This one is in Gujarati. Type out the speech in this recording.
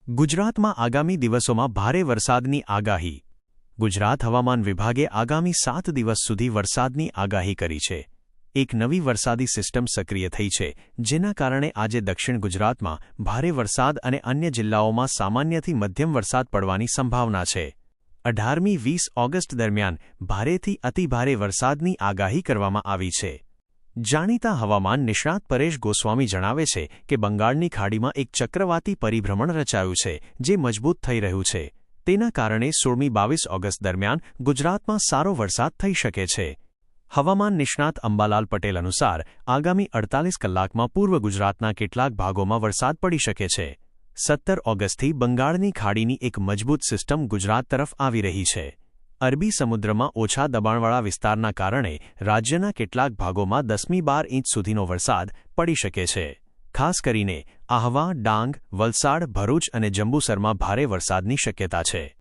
ગુજરાતમાં આગામી દિવસોમાં ભારે વરસાદની આગાહી. ગુજરાત હવામાન વિભાગે આગામી 7 દિવસ સુધી વરસાદની આગાહી કરી છે. એક નવી વરસાદી સિસ્ટમ સક્રિય થઈ છે, જેના કારણે આજે દક્ષિણ ગુજરાતમાં ભારે વરસાદ અને અન્ય જિલ્લાઓમાં સામાન્યથી મધ્યમ વરસાદ પડવાની સંભાવના છે. 18મી 20 ઓગસ્ટ દરમિયાન ભારેથી અતિભારે વરસાદની આગાહી કરવામાં આવી છે. જાણીતા હવામાન નિષ્ણાત પરેશ ગોસ્વામી જણાવે છે કે બંગાળની ખાડીમાં એક ચક્રવાતી પરિભ્રમણ રચાયું છે, જે મજબૂત થઈ રહ્યું છે. તેના કારણે 16મી 22 ઓગસ્ટ દરમિયાન ગુજરાતમાં સારો વરસાદ થઈ શકે છે. હવામાન નિષ્ણાત અંબાલાલ પટેલ અનુસાર આગામી 48 કલાકમાં પૂર્વ ગુજરાતના કેટલાક ભાગોમાં વરસાદ પડી શકે છે. 17 ઓગસ્ટથી બંગાળની ખાડીની એક મજબૂત સિસ્ટમ ગુજરાત તરફ આવી રહી છે. અરબી સમુદ્રમાં ઓછા દબાણવાળા વિસ્તારના કારણે રાજ્યના કેટલાક ભાગોમાં 10મી 12 ઇંચ સુધીનો વરસાદ પડી શકે છે. ખાસ કરીને આહવા, ડાંગ, વલસાડ, ભરૂચ અને જંબુસરમાં ભારે વરસાદની શક્યતા છે.